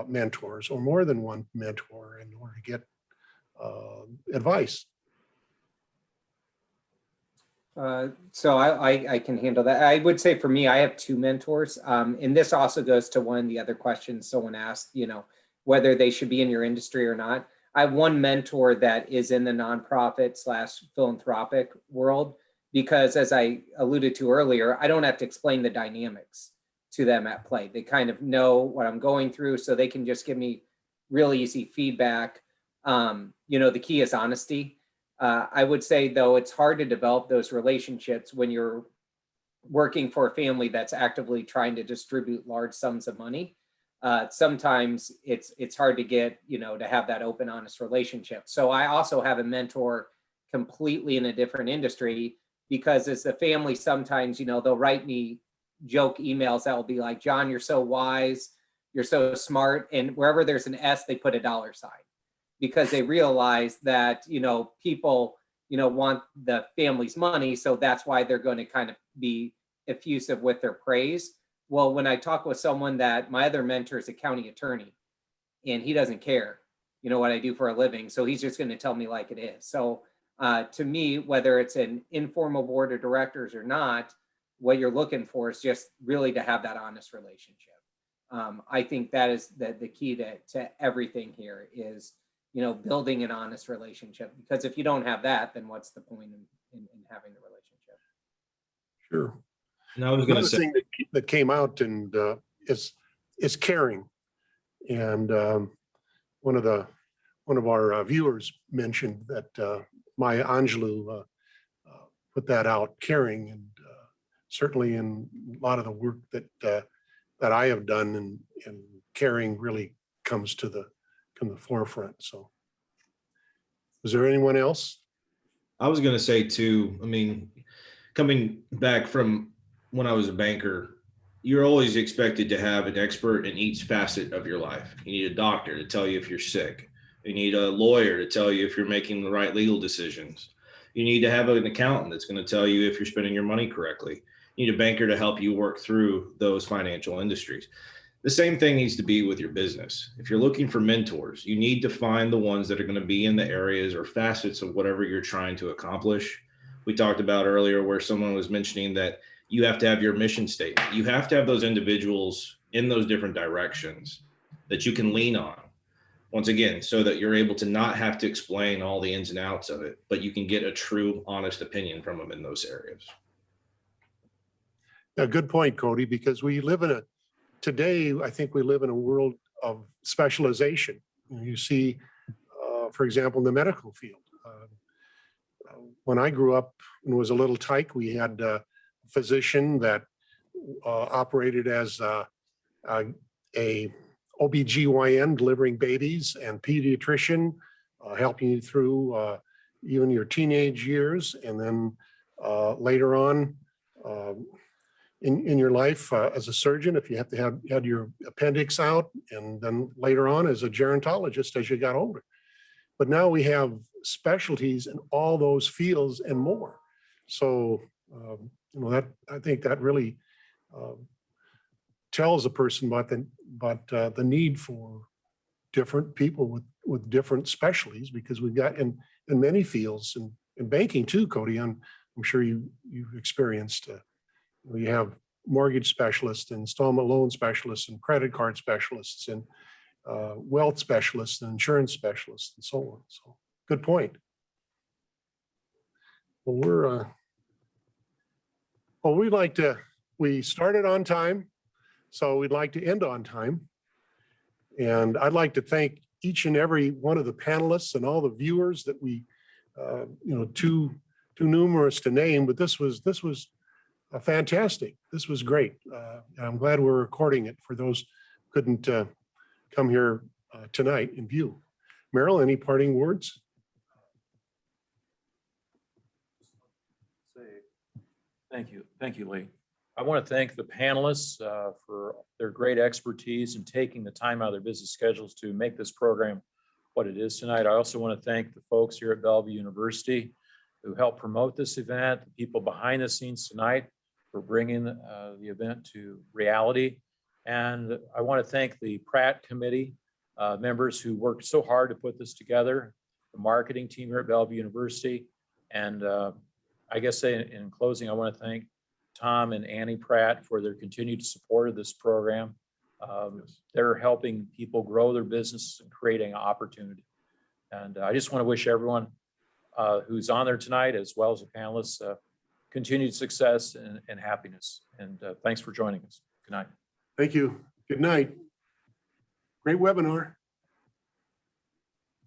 mentors or more than one mentor in order to get advice? So I can handle that. I would say for me, I have two mentors. And this also goes to one of the other questions someone asked, whether they should be in your industry or not. I have one mentor that is in the nonprofit / philanthropic world, because as I alluded to earlier, I don't have to explain the dynamics to them at play. They kind of know what I'm going through, so they can just give me really easy feedback. The key is honesty. I would say, though, it's hard to develop those relationships when you're working for a family that's actively trying to distribute large sums of money. Sometimes it's hard to get, to have that open, honest relationship. So I also have a mentor completely in a different industry, because as the family, sometimes, they'll write me joke emails that will be like, John, you're so wise, you're so smart. And wherever there's an S, they put a $, because they realize that, people, want the family's money. So that's why they're going to kind of be effusive with their praise. Well, when I talk with someone that my other mentor is a county attorney and he doesn't care, what I do for a living. So he's just going to tell me like it is. So to me, whether it's an informal board of directors or not, what you're looking for is just really to have that honest relationship. I think that is the key to everything here is, building an honest relationship, because if you don't have that, then what's the point in having the relationship? Sure. And I was going Another to say, thing that came out and is caring, and one of our viewers mentioned that Maya Angelou put that out, caring, and certainly in a lot of the work that I have done, and caring really comes to the forefront. So, is there anyone else? I was going to say too, I mean, coming back from when I was a banker, you're always expected to have an expert in each facet of your life. You need a doctor to tell you if you're sick. You need a lawyer to tell you if you're making the right legal decisions. You need to have an accountant that's going to tell you if you're spending your money correctly. You need a banker to help you work through those financial industries. The same thing needs to be with your business. If you're looking for mentors, you need to find the ones that are going to be in the areas or facets of whatever you're trying to accomplish. We talked about earlier where someone was mentioning that you have to have your mission statement. You have to have those individuals in those different directions that you can lean on. Once again, so that you're able to not have to explain all the ins and outs of it, but you can get a true, honest opinion from them in those areas. A good point, Cody, because we live today, I think we live in a world of specialization. You see, for example, in the medical field. When I grew up and was a little tyke, we had a physician that operated as a OBGYN delivering babies and pediatrician helping you through even your teenage years. And then later on in your life as a surgeon, if you have to have had your appendix out, and then later on as a gerontologist as you got older. But now we have specialties in all those fields and more. So, that I think that really tells a person about the need for different people with different specialties, because we've got in many fields, and in banking too, Cody, I'm sure you've experienced, you have mortgage specialists, and installment loan specialists, and credit card specialists, and wealth specialists, and insurance specialists, and so on. So good point. Well, we started on time, so we'd like to end on time. And I'd like to thank each and every one of the panelists and all the viewers that we, too numerous to name, but this was fantastic. This was great. And I'm glad we're recording it for those who couldn't come here tonight and view. Merrill, any parting words? Thank you, Lee. I want to thank the panelists for their great expertise in taking the time out of their busy schedules to make this program what it is tonight. I also want to thank the folks here at Bellevue University who helped promote this event, the people behind the scenes tonight for bringing the event to reality. And I want to thank the Pratt Committee members who worked so hard to put this together, the marketing team here at Bellevue University. And I guess in closing, I want to thank Tom and Annie Pratt for their continued support of this program. They're helping people grow their business and creating opportunity. And I just want to wish everyone who's on there tonight, as well as the panelists, continued success and happiness. And thanks for joining us. Good night. Thank you. Good night. Great webinar.